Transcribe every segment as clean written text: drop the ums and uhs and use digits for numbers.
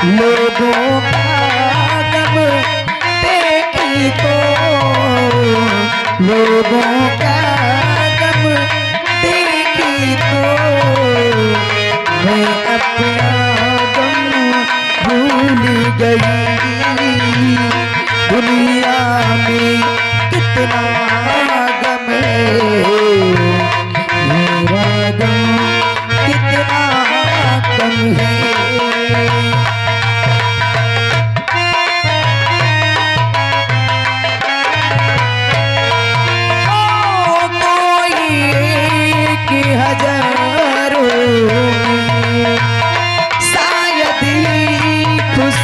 लोगों का गम देखी तो लोगों का गम देखी तो मैं अपना गम भूल गई। दुनिया में कितना गम है, मेरा गम कितना कम है। शायद ही खुश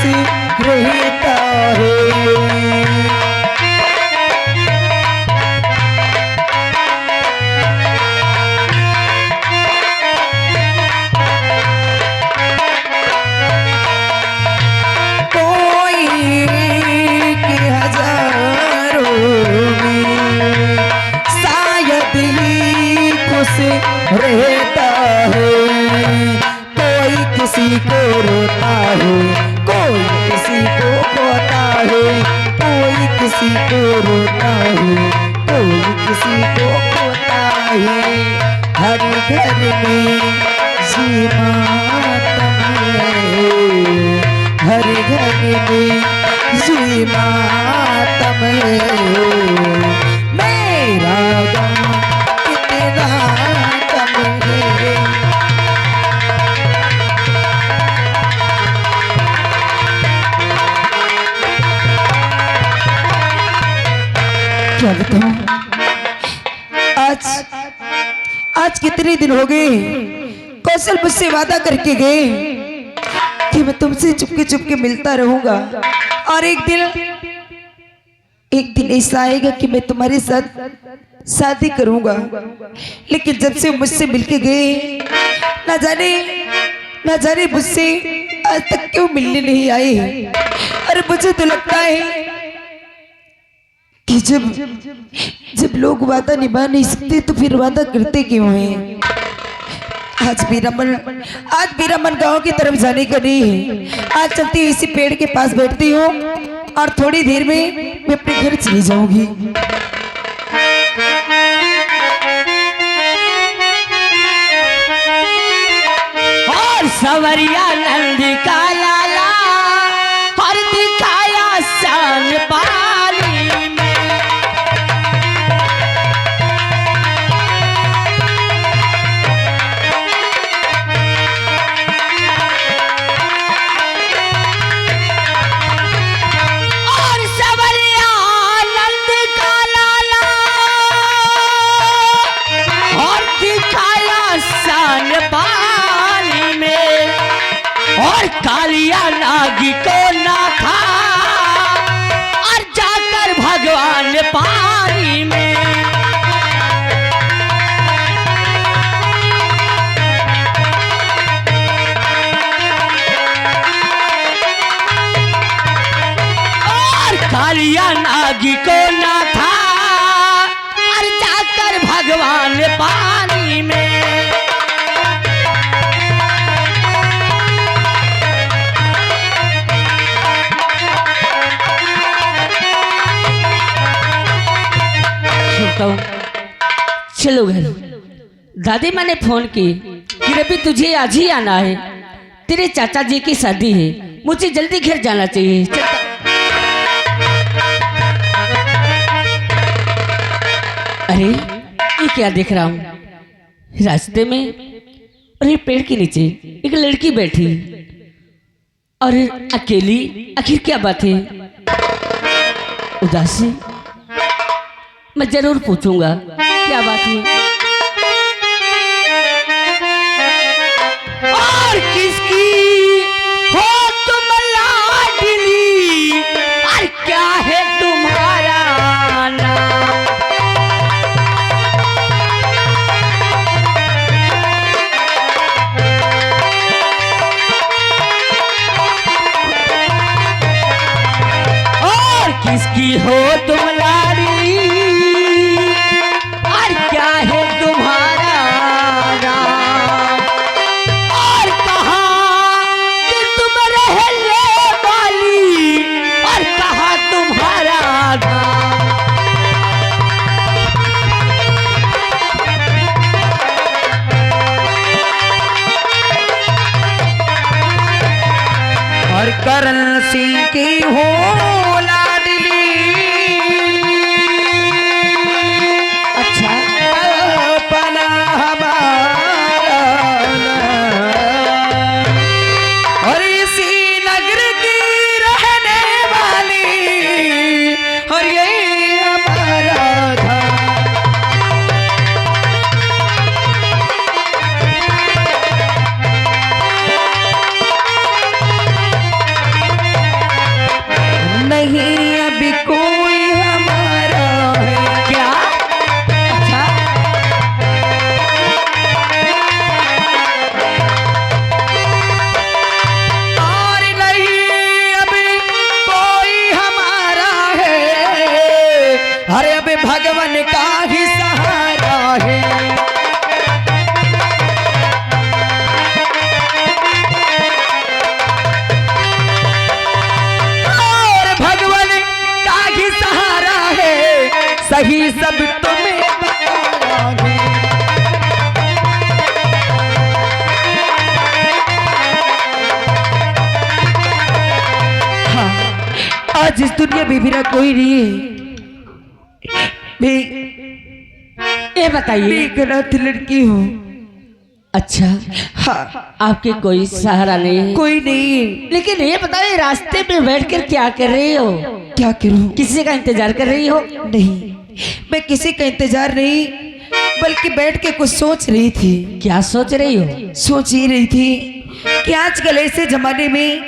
रहता है। कोई के हजारों में शायद ही खुश रहता है। कोई किसी को रोता है, कोई किसी को खोता है। कोई किसी को रोता है, कोई किसी को खोता है। हर घर में जी मातम है, हर घर में जी मातम है। मेरा गम कितना कम है। क्या बताऊं, आज कितने दिन हो गए कौशल मुझसे वादा करके गए कि मैं तुमसे चुपके चुपके मिलता रहूंगा और एक दिन ऐसा आएगा कि मैं तुम्हारे साथ शादी करूंगा। लेकिन जब से मुझसे मिलके गए ना जाने मुझसे आज तक क्यों मिलने नहीं आए। अरे मुझे तो लगता है कि जब लोग वादा निभा नहीं सकते तो फिर वादा करते क्यों हैं। आज मेरा मन गांव की तरफ जाने का नहीं है। आज चलती इसी पेड़ के पास बैठती हूँ और थोड़ी देर में मैं अपने घर चली जाऊंगी। और सवरिया नंद का लाला और दिखाया शान पाली में। और सवरिया नंद का लाला और दिखाया शान पाली में। और कालिया नागी को ना था और जाकर भगवान पानी में। और कालिया नागी को ना था और जाकर भगवान पानी में। चलो घर। दादी माँ ने फोन की कि रवि तुझे आज ही आना है, तेरे चाचा जी की शादी है, मुझे जल्दी घर जाना चाहिए। अरे ये क्या देख रहा हूँ, रास्ते में और पेड़ के नीचे एक लड़की बैठी और अकेली। आखिर क्या बात है? उदासी। मैं जरूर पूछूंगा क्या बात है। और किसकी हो तुम लाडली और क्या है तुम्हारा नाम? और किसकी हो तुम लाडली और क्या है तुम्हारा नाम? और कहाँ कि तुम रह ले करण सिंह की हो लाडली। अच्छा, अपना हमारा और इसी नगर की रहने वाली और यही हमारा था। नहीं अभी कोई हमारा है। क्या? अच्छा, और नहीं अभी कोई हमारा है। अरे अभी भगवान का ही सहारा है। और भगवान का ही सहारा है। सही सब तुम्हें बताया है। हाँ, आज इस दुनिया में मेरा कोई नहीं है। ये बताइए। मैं एक अनाथ लड़की हूँ। अच्छा, हाँ, आपके कोई सहारा नहीं है? कोई नहीं है। लेकिन ये बताइए, रास्ते में बैठकर क्या कर रही हो? क्या करूँ? किसी का इंतजार कर रही हो? नहीं, मैं किसी का इंतजार नहीं, बल्कि बैठ के कुछ सोच रही थी। क्या सोच रही हो? सोच ही रही थी कि आजकल ऐसे जमाने में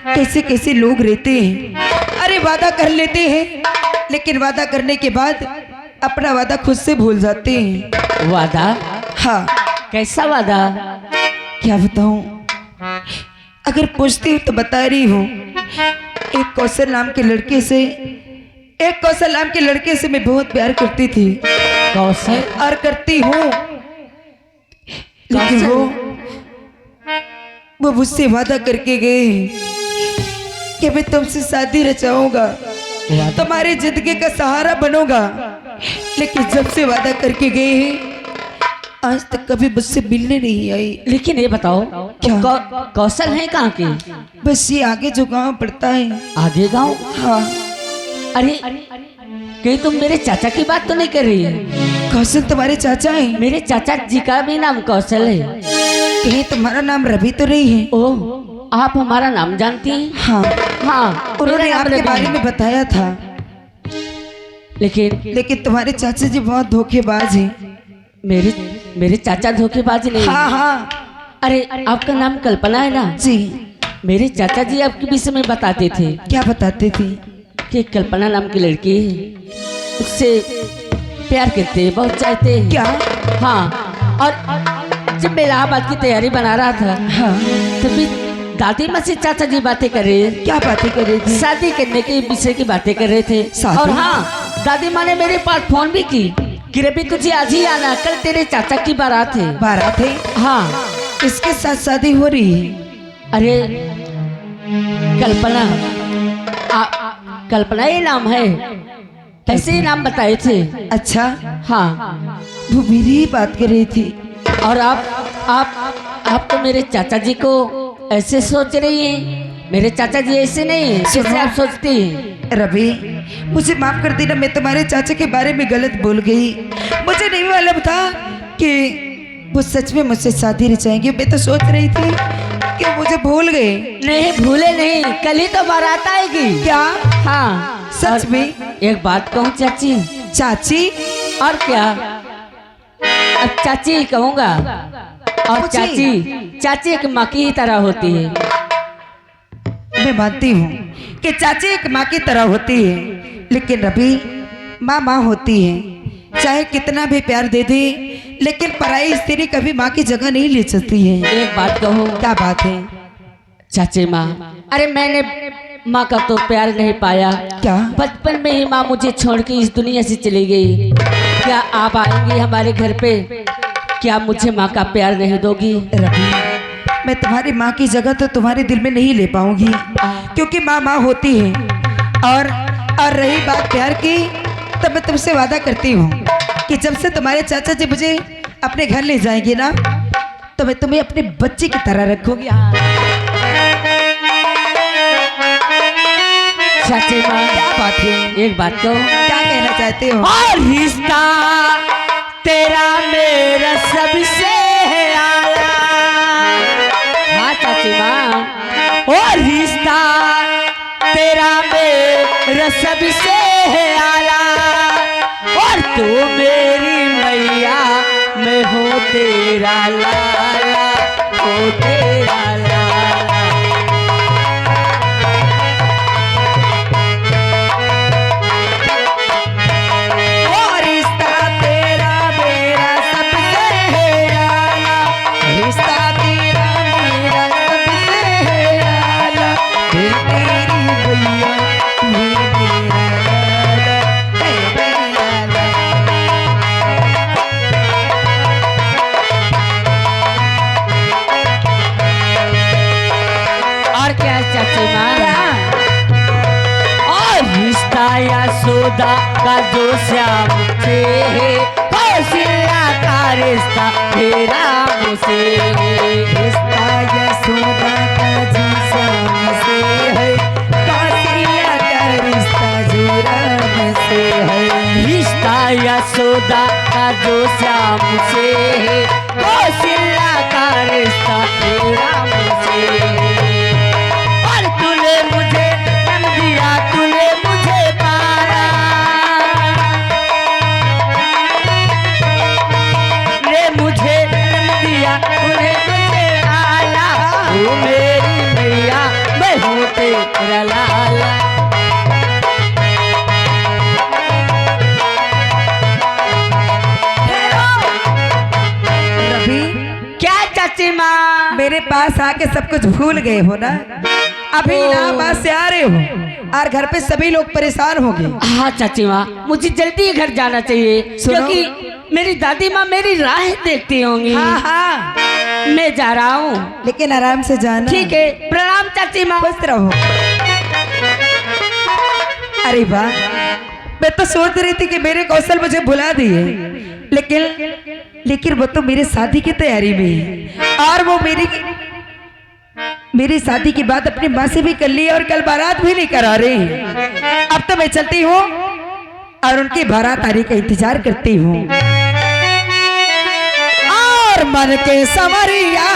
कैसे कैसे लोग रहते हैं। अरे वादा कर लेते हैं, लेकिन वादा करने के बाद अपना वादा खुद से भूल जाते हैं। वादा? हाँ, कैसा वादा? क्या बताऊं? अगर पूछती हूँ तो बता रही हूँ। एक कौशल नाम के लड़के से मैं बहुत प्यार करती थी कौशल? और करती हूँ, लेकिन वो मुझसे वादा करके गए कि मैं तुमसे शादी रचाऊंगा, तुम्हारी जिंदगी का सहारा बनूंगा। लेकिन जब से वादा करके गए हैं, आज तक कभी मुझसे मिलने नहीं आई। लेकिन ये बताओ, क्या? कौशल है कहाँ के? बस ये आगे जो गांव पड़ता है। आगे गांव? हाँ, अरे कहीं तुम मेरे चाचा की बात तो नहीं कर रही है? कौशल तुम्हारे चाचा हैं? मेरे चाचा जी का भी नाम कौशल है। कहीं तुम्हारा नाम रवि तो नहीं है? ओह, आप हमारा नाम जानती हैं? हाँ, हाँ, उन्होंने मेरा नाम आपके रवि बारे है। में बताया था। लेकिन तुम्हारे चाचा जी बहुत धोखेबाज हैं। मेरे चाचा धोखेबाज नहीं। हाँ हाँ, अरे आपका नाम कल्पना है ना? जी। मेरे चाचा जी आपके विषय में बताते थे क्या बताते थे? कि कल्पना नाम की लड़की है, उससे प्यार करते हैं, बहुत चाहते हैं। क्या? हाँ, और जब मैं इलाहाबाद की तैयारी बना रहा था, हाँ, तभी दादी माँ से चाचा जी बातें कर रहे थे। क्या बातें कर रहे थे? शादी करने के विषय की बातें कर रहे थे। शादी? और हाँ, दादी माँ ने मेरे पास फोन भी की कि रवि तुझे आज ही आना, कल तेरे चाचा की बारात है। बारात है? हाँ। किसके साथ शादी हो रही है? अरे कल्पना, कल्पना ही नाम है, ऐसे ही नाम बताए थे। अच्छा, हाँ, वो मेरी ही बात कर रही थी। और आप तो मेरे चाचा जी को ऐसे सोच रही हैं। मेरे चाचा जी ऐसे नहीं हैं जैसे आप सोचती हैं। रवि, मुझे माफ कर देना, मैं तुम्हारे चाचा के बारे में गलत बोल गई। मुझे नहीं मालूम था कि वो सच में मुझसे शादी रचाएंगे। मैं तो सोच रही थी कि मुझे भूल गए। नहीं भूले नहीं, कल ही तो बारात आएगी। क्या? हाँ, सच और में? एक बात कहूँ चाची? चाची? और क्या, अब चाची ही कहूँगा। और मुझे? चाची एक माँ की ही तरह होती है। मैं मानती हूँ कि चाची एक माँ की तरह होती है, लेकिन रवि, माँ माँ होती है। चाहे कितना भी प्यार दे दे, लेकिन पराई स्त्री कभी माँ की जगह नहीं ले सकती है। एक बात कहूँ? क्या बात है? चाची माँ, अरे मैंने माँ का तो प्यार नहीं पाया। क्या? बचपन में ही माँ मुझे छोड़ के इस दुनिया से चली गई। क्या आप आएंगी हमारे घर पे? क्या मुझे माँ का प्यार नहीं दोगी? रवि, मैं तुम्हारी माँ की जगह तो तुम्हारे दिल में नहीं ले पाऊंगी, क्योंकि माँ माँ होती है। और रही बात प्यार की, तो मैं तुमसे वादा करती हूँ कि जब से तुम्हारे चाचा जी मुझे अपने घर ले जाएंगे ना, तो मैं तुम्हें अपने बच्चे की तरह रखूंगी। चाची माँ, क्या बात है? एक बात तो क्या कहना चाहते हो? और रिश्ता तेरा मेरा सबसे आला। हाँ चाची माँ, और रिश्ता तेरा मेरा सबसे आला, और तू मेरी मैया, मैं हूँ तेरा लाला, हूँ तेरा लाला। ओ रिश्ता तेरा मेरा सबसे आला, रिश्ता तेरा मेरा सबसे आला, हे तेरी मैया, हे मेरा लाला, हे मेरा लाला। और क्या चाची माँ? क्या? और रिश्ता या सौदा का जो श्याम से है, कौशल्या का रिश्ता तेरा मुझसे है। रिश्ता यशोदा का जो श्याम से है, कौशल्या का रिश्ता जो राम से है। रिश्ता या सौदा का जो श्याम से है, कौशल्या का रिश्ता तेरा मुझसे है। और तूने मुझे जन्म दिया, तूने मुझे पाला, ने मुझे जन्म दिया, तूने मुझे आला, तू मेरी मैया, मैं हूँ तेरा लाला। रवि, क्या चाची माँ? मेरे पास आके सब कुछ भूल गए हो ना? अभी इलाहाबाद से आ रहे हो और घर पे सभी लोग परेशान हो गए। हाँ चाची माँ, मुझे जल्दी घर जाना चाहिए, सुनो। क्योंकि मेरी दादी माँ मेरी राह देखती होंगी। हाँ हाँ, मैं जा रहा हूँ। लेकिन आराम से जाना। ठीक है, प्रणाम चाची माँ। खुश रहो। अरे वाह, मैं तो सोच रही थी कि मेरे कौशल मुझे भुला दिए, लेकिन वो तो मेरे शादी की तैयारी में है, और वो मेरी शादी की बात अपनी माँ से भी कर ली और कल बारात भी नहीं करा रहे हैं। अब तो मैं चलती हूँ और उनकी बारात आने का इंतजार करती हूँ। और मन के संवरिया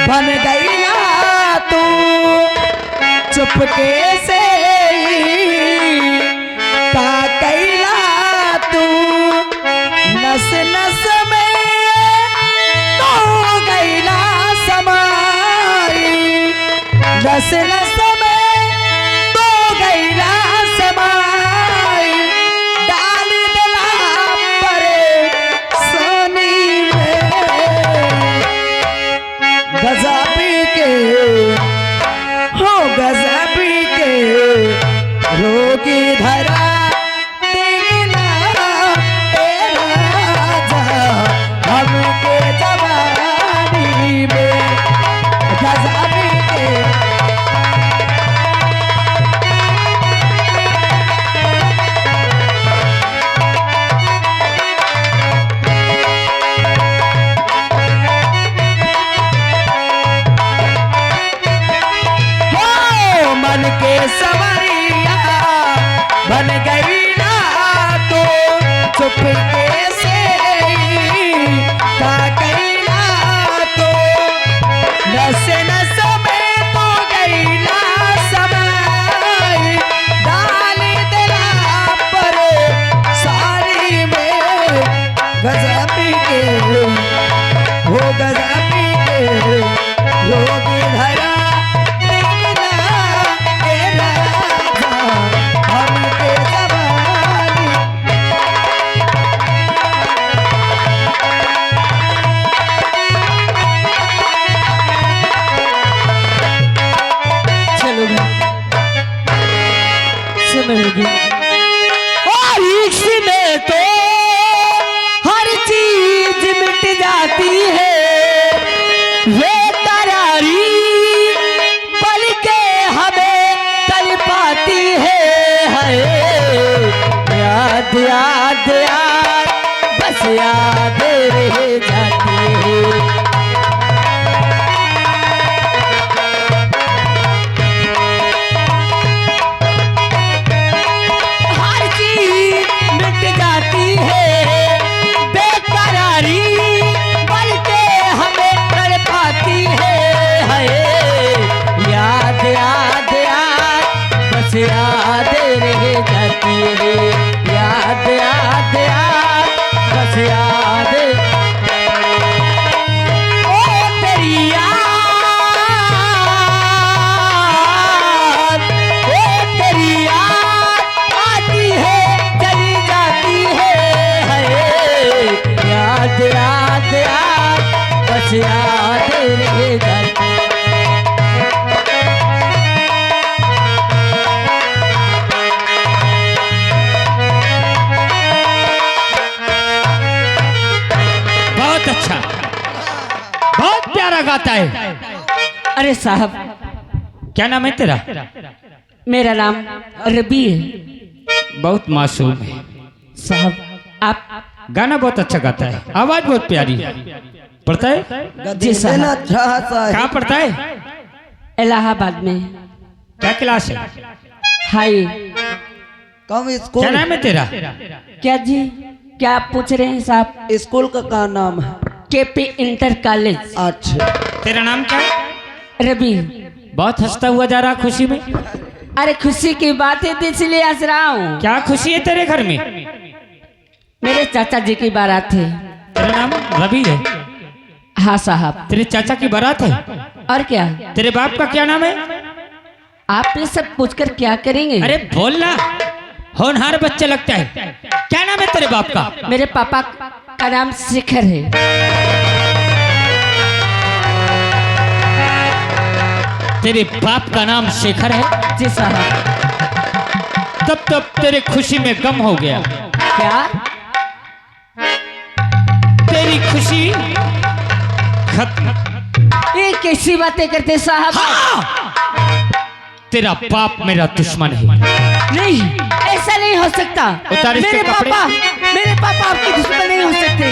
बन गई ना तू, चुपके से का कैला तू, नस नस में तो गैला समाई, नस नस में तो गैला समाई, डाल दिला परे सोनी में, गजाबी के हो गजाबी के रोगी धरा देखना ए राजा, हमके जवानी में गजाबी के। हो मन के सवरिया बन गई ना तो, चुपके से का कैला तो, नस नस में तो गैला समाई, डाल दिला पर सारी में, गजबी के हो गजबी के रोग धरा देखना ए राजा, हमके जवानी। चलो समझ और इसमें तो हर चीज मिट जाती है, वे करारी पल के हमें तल पाती है। याद याद याद बस याद रह जाती है। गाता है। अरे साहब, क्या नाम है तेरा? मेरा नाम रबी है। बहुत मासूम है साहब, आप गाना बहुत अच्छा गाता है, आवाज बहुत प्यारी है। पढ़ता है? जी साहब। कहाँ पढ़ता है? इलाहाबाद में। क्या क्लास है? हाई। क्या नाम है तेरा? क्या जी, क्या आप पूछ रहे हैं साहब? स्कूल का क्या नाम है? KP inter college. अच्छा, तेरा नाम क्या है? रबी। बहुत हंसता हुआ जा रहा खुशी में। अरे खुशी की बात है तो इसलिए हंस रहा हूँ। क्या खुशी है तेरे घर में? मेरे चाचा जी की बारात है। तेरा नाम रवि है? हाँ साहब। तेरे चाचा की बारात है? और क्या? तेरे बाप का क्या नाम है? आप ये सब पूछकर क्या करेंगे? अरे बोलना, होनहार बच्चा लगता है। क्या नाम है तेरे बाप का? मेरे पापा का नाम शेखर है। तेरे बाप का नाम शेखर है? जी साहब। तब तेरे खुशी में गम हो गया। क्या? तेरी खुशी खत्म। ये कैसी बातें करते साहब? तेरा बाप मेरा दुश्मन है। नहीं, ऐसा नहीं हो सकता। उतार इसके मेरे कपड़े। पापा आपके दुश्मन नहीं हो सकते।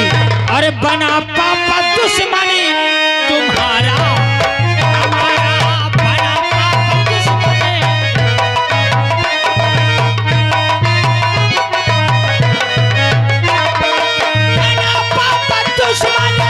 अरे बना पापा दुश्मन